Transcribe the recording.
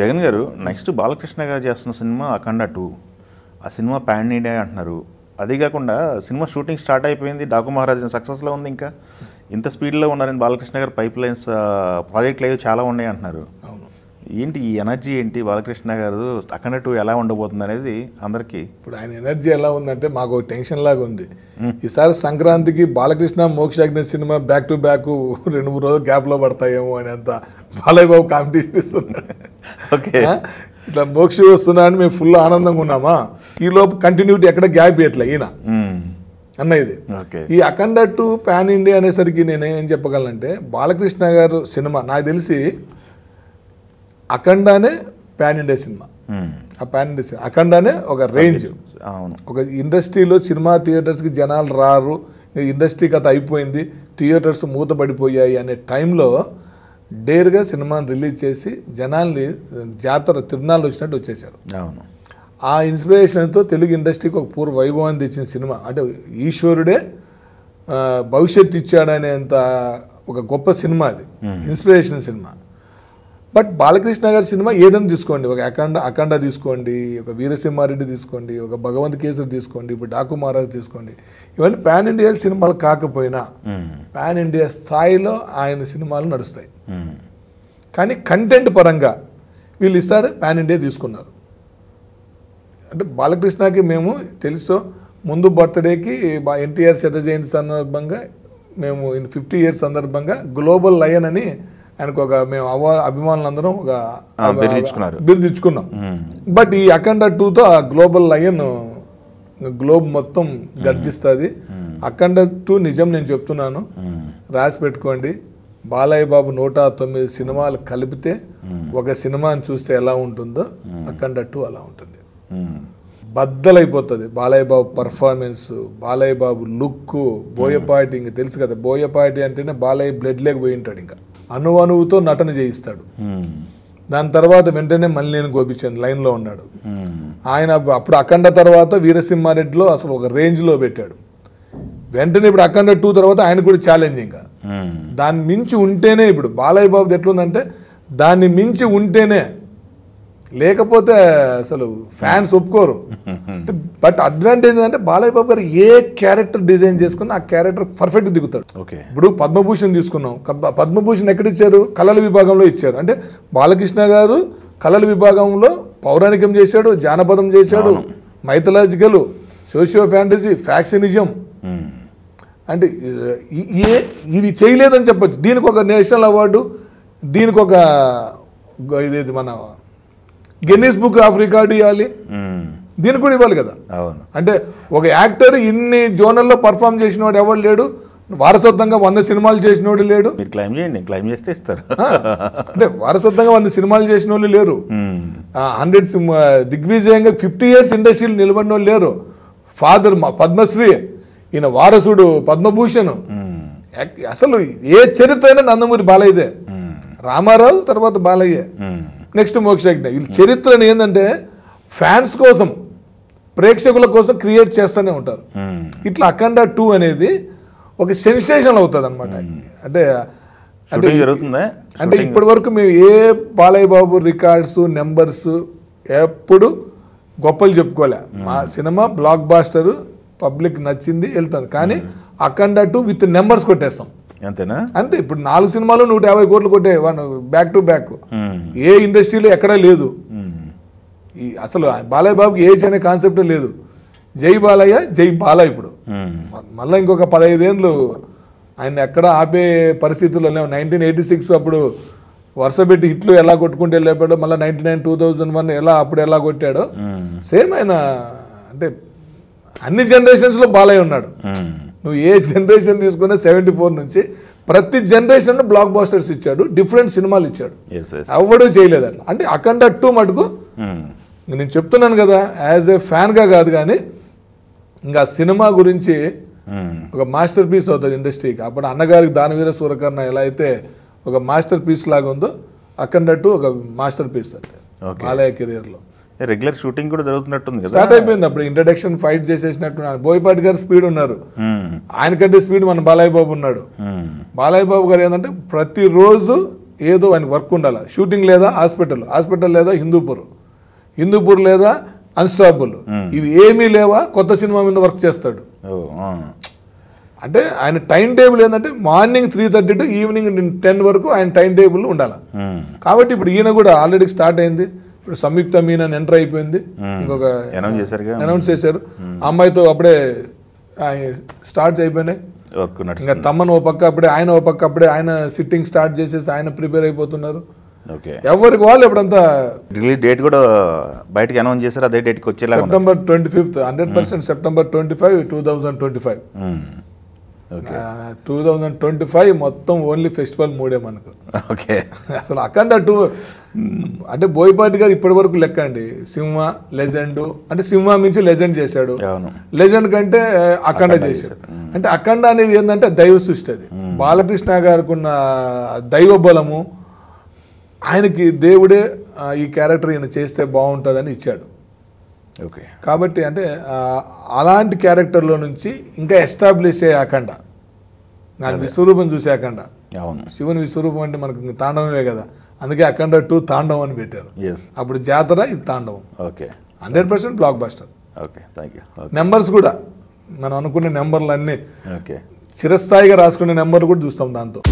జగన్ గారు నెక్స్ట్ బాలకృష్ణ గారు చేస్తున్న సినిమా అఖండ 2 ఆ సినిమా పాన్ ఇండియా అంటున్నారు. అదే కాకుండా సినిమా షూటింగ్ స్టార్ట్ అయిపోయింది, డాకు మహారాజ్ సక్సెస్లో ఉంది. ఇంకా ఇంత స్పీడ్లో ఉన్నారని బాలకృష్ణ గారు పైప్ లైన్స్ ప్రాజెక్టులు అవి చాలా ఉన్నాయి అంటున్నారు. ఏంటి ఈ ఎనర్జీ ఏంటి బాలకృష్ణ గారు అఖండ 2 ఎలా ఉండబోతుంది అనేది అందరికీ ఇప్పుడు ఆయన ఎనర్జీ ఎలా ఉందంటే మాకు ఒక టెన్షన్ లాగా ఉంది. ఈసారి సంక్రాంతికి Balakrishna Mokshagna cinema back to back 2-3 రోజులు గ్యాప్లో పడతాయేమో అని అంత బాలయ్య బాబు కాంపిటీషన్ ఇస్తున్నాడు. ఓకే, ఇట్లా మోక్ష వస్తున్నా అని మేము ఫుల్ ఆనందంగా ఉన్నామా, ఈ లోపు కంటిన్యూటీ ఎక్కడ గ్యాప్ ఇట్లా ఈయన అన్న ఇది. ఈ అఖండ 2 పాన్ ఇండియా అనేసరికి నేను ఏం చెప్పగలనంటే బాలకృష్ణ గారు సినిమా నాకు తెలిసి అఖండానే పాన్ ఇండియా సినిమా. ఆ పాన్ ఇండియా సినిమా అఖండానే ఒక రేంజ్. ఒక ఇండస్ట్రీలో సినిమా థియేటర్స్కి జనాలు రారు, ఇండస్ట్రీ కథ అయిపోయింది, థియేటర్స్ మూతపడిపోయాయి అనే టైంలో డేర్గా సినిమాని రిలీజ్ చేసి జనాల్ని జాతర తిరునాళ్ళు వచ్చినట్టు వచ్చేసారు. ఆ ఇన్స్పిరేషన్తో తెలుగు ఇండస్ట్రీకి ఒక పూర్వ వైభవాన్ని తెచ్చిన సినిమా. అంటే ఈశ్వరుడే భవిష్యత్తు ఇచ్చాడనేంత ఒక గొప్ప సినిమా అది, ఇన్స్పిరేషన్ సినిమా. బట్ బాలకృష్ణ గారి సినిమా ఏదైనా తీసుకోండి, ఒక అఖండ తీసుకోండి, ఒక వీరసింహారెడ్డి తీసుకోండి, ఒక భగవంత్ కేసరి తీసుకోండి, ఇప్పుడు డాకు మహారాజ్ తీసుకోండి, ఇవన్నీ పాన్ ఇండియా సినిమాలు కాకపోయినా పాన్ ఇండియా స్థాయిలో ఆయన సినిమాలు నడుస్తాయి. కానీ కంటెంట్ పరంగా వీళ్ళు ఈసారి పాన్ ఇండియా తీసుకున్నారు. అంటే బాలకృష్ణకి మేము తెలుసో ముందు బర్త్డేకి ఎన్టీఆర్ శత జయంతి సందర్భంగా మేము 50 years సందర్భంగా గ్లోబల్ లయన్ అని ఆయనకు ఒక మేము అభిమానులందరం ఒక బిరుదు ఇచ్చుకున్నాం. బట్ ఈ అఖండ 2తో ఆ గ్లోబల్ లయన్ గ్లోబ్ మొత్తం గర్జిస్తుంది. అఖండ 2 నిజం నేను చెప్తున్నాను, రాసి పెట్టుకోండి. బాలయ్య బాబు 109 సినిమాలు కలిపితే ఒక సినిమాని చూస్తే ఎలా ఉంటుందో అఖండ 2 అలా ఉంటుంది. బద్దలైపోతుంది బాలయ్య బాబు పర్ఫార్మెన్స్, బాలయ్య బాబు లుక్, బోయపాటి ఇంక తెలుసు కదా, బోయపాటి అంటేనే బాలయ్య బ్లడ్ లేకపోయి ఉంటాడు, ఇంకా అణువుతో నటన చేయిస్తాడు. దాని తర్వాత వెంటనే మల్లినేని గోపిచంద్ లైన్లో ఉన్నాడు. ఆయన అప్పుడు అఖండ తర్వాత వీరసింహారెడ్డిలో అసలు ఒక రేంజ్లో పెట్టాడు. వెంటనే ఇప్పుడు అఖండ 2 తర్వాత ఆయన కూడా ఛాలెంజింగ్. దాన్ని మించి ఉంటేనే ఇప్పుడు బాలయ్య బాబుది ఎట్లుందంటే దాన్ని మించి ఉంటేనే, లేకపోతే అసలు ఫ్యాన్స్ ఒప్పుకోరు. బట్ అడ్వాంటేజ్ అంటే బాలయ్య బాబు గారు ఏ క్యారెక్టర్ డిజైన్ చేసుకున్నా ఆ క్యారెక్టర్ పర్ఫెక్ట్ దిగుతాడు. ఇప్పుడు పద్మభూషణ్ తీసుకున్నాం, పద్మభూషణ్ ఎక్కడ ఇచ్చారు, కళల విభాగంలో ఇచ్చారు. అంటే బాలకృష్ణ గారు కళల విభాగంలో పౌరాణికం చేశాడు, జానపదం చేశాడు, మైథలాజికల్, సోషియో ఫ్యాంటసీ, ఫ్యాక్షనిజం. అంటే ఇవి చేయలేదని చెప్పచ్చు. దీనికి ఒక నేషనల్ అవార్డు, దీనికి ఒక ఇదేది మన గిన్నీస్ బుక్ ఆఫ్ రికార్డు ఇవ్వాలి, దీనికి కూడా ఇవ్వాలి కదా. అంటే ఒక యాక్టర్ ఇన్ని జోనల్లో పర్ఫామ్ చేసిన వాడు ఎవరు లేడు, వారసత్వంగా 100 సినిమాలు చేసిన వాడు లేడు. క్లైమ్ చేస్తే ఇస్తారు. అంటే వారసత్వంగా 100 సినిమాలు చేసిన వాళ్ళు లేరు, 100 దిగ్విజయంగా 50 years ఇండస్ట్రీలు నిలబడిన వాళ్ళు లేరు. ఫాదర్ పద్మశ్రీ, ఈయన వారసుడు పద్మభూషణ్. అసలు ఏ చరిత్ర అయినా నందమూరి బాలయ్యదే, రామారావు తర్వాత బాలయ్యే, నెక్స్ట్ మోక్షాగ్ని. వీళ్ళ చరిత్రని ఏంటంటే ఫ్యాన్స్ కోసం, ప్రేక్షకుల కోసం క్రియేట్ చేస్తూనే ఉంటారు. ఇట్లా అఖండ 2 అనేది ఒక సెన్సేషన్ అవుతుంది అనమాట. అంటే ఇప్పటి వరకు మేము ఏ బాలయ్య బాబు రికార్డ్స్ నెంబర్స్ ఎప్పుడు గొప్పలు చెప్పుకోలే. మా సినిమా బ్లాక్ బాస్టర్, పబ్లిక్ నచ్చింది, వెళ్తుంది. కానీ అఖండ 2 విత్ నెంబర్స్ కొట్టేస్తాం అంతేనా. అంతే. ఇప్పుడు 4 సినిమాలు 150 కోట్లు కొట్టే బ్యాక్ టు బ్యాక్ ఏ ఇండస్ట్రీలో ఎక్కడా లేదు. ఈ అసలు బాలయ్య బాబుకి ఏజ్ అనే కాన్సెప్ట్ లేదు. జై బాలయ్య, జై బాలయ్య. ఇప్పుడు మళ్ళీ ఇంకొక 15 ఏళ్ళు ఆయన ఎక్కడ ఆపే పరిస్థితుల్లో లేవు. 1986 అప్పుడు వరుస పెట్టి హిట్లు ఎలా కొట్టుకుంటూ వెళ్ళాడో, మళ్ళీ 99, 2001 అప్పుడు ఎలా కొట్టాడో సేమ్ ఆయన. అంటే అన్ని జనరేషన్స్లో బాలయ్య ఉన్నాడు. నువ్వు ఏ జనరేషన్ తీసుకున్నా 74 నుంచి ప్రతి జనరేషన్ బ్లాక్ బాస్టర్స్ ఇచ్చాడు, డిఫరెంట్ సినిమాలు ఇచ్చాడు, ఎవడూ చేయలేదు అట్లా. అంటే అఖండ 2 మటుకు నేను చెప్తున్నాను కదా, యాజ్ ఏ ఫ్యాన్గా కాదు కానీ ఇంకా సినిమా గురించి ఒక మాస్టర్ పీస్ అవుతుంది ఇండస్ట్రీకి. అప్పుడు అన్నగారికి దానవీర సూరకర్ణ ఎలా అయితే ఒక మాస్టర్ పీస్ లాగా ఉందో, అఖండ 2 ఒక మాస్టర్ పీస్ అంటే బాలయ్య కెరియర్లో. రెగ్యులర్ షూటింగ్ కూడా జరుగుతున్నట్టుంది కదా, స్టార్ట్ అయిపోయింది. అప్పుడు ఇంట్రడక్షన్ ఫైట్ చేసేసినట్టు. బోయపాటి గారు స్పీడ్ ఉన్నారు, ఆయనకంటే స్పీడ్ మన బాలయ్య బాబు ఉన్నాడు. బాలయ్య బాబు గారు ఏంటంటే ప్రతిరోజు ఏదో ఆయన వర్క్ ఉండాలి. షూటింగ్ లేదా హాస్పిటల్ లేదా హిందూపూర్ లేదా అన్స్టాపుల్, ఇవి ఏమీ లేవా కొత్త సినిమా మీద వర్క్ చేస్తాడు. అంటే ఆయన టైం టేబుల్ ఏంటంటే మార్నింగ్ 3:30 టు ఈవినింగ్ 10 వరకు ఆయన టైం టేబుల్ ఉండాలి. కాబట్టి ఇప్పుడు ఈయన కూడా ఆల్రెడీ స్టార్ట్ అయింది. ఇప్పుడు సంయుక్త మీనన్ ఎంటర్ అయిపోయింది, ఇంకొక అనౌన్స్ చేశారు. అమ్మాయితో అప్పుడే స్టార్ట్ అయిపోయినాయి. ఇంకా తమ్మన్ ఓ పక్క అప్పుడే ఆయన సిట్టింగ్ స్టార్ట్ చేసేసి ఆయన ప్రిపేర్ అయిపోతున్నారు. ఎవరికి వాళ్ళు ఎప్పుడంతా రిలీజ్ డేట్ కూడా బయటకి అనౌన్స్ చేశారు. అదే డేట్కి వచ్చేలా September 25th 100% September 25, 2025. 2025 మొత్తం ఓన్లీ ఫెస్టివల్ మూడే మనకు. ఓకే, అసలు అఖండ 2 అంటే బోయపాటి గారు ఇప్పటి వరకు లెక్క అండి. సింహ లెజెండ్ అంటే సింహ మించి లెజెండ్ చేశాడు, లెజెండ్ కంటే అఖండ చేశాడు. అంటే అఖండ అనేది ఏంటంటే దైవ సృష్టి. అది బాలకృష్ణ గారికి ఉన్న దైవ బలము, ఆయనకి దేవుడే ఈ క్యారెక్టర్ ఈయన చేస్తే బాగుంటుందని ఇచ్చాడు. ఓకే, కాబట్టి అంటే అలాంటి క్యారెక్టర్లో నుంచి ఇంకా ఎస్టాబ్లిష్ అయ్యే అఖండ, నాకు విశ్వరూపం చూసే అఖండ. శివుని విశ్వరూపం అంటే మనకు తాండవమే కదా, అందుకే అఖండ 2 తాండవం అని పెట్టారు. అప్పుడు జాతర, ఇది తాండవం. Okay, 100% block buster. Okay, thank you. Numbers కూడా మనం అనుకునే నెంబర్లు అన్నీ చిరస్థాయిగా రాసుకునే నెంబర్ కూడా చూస్తాం దాంతో.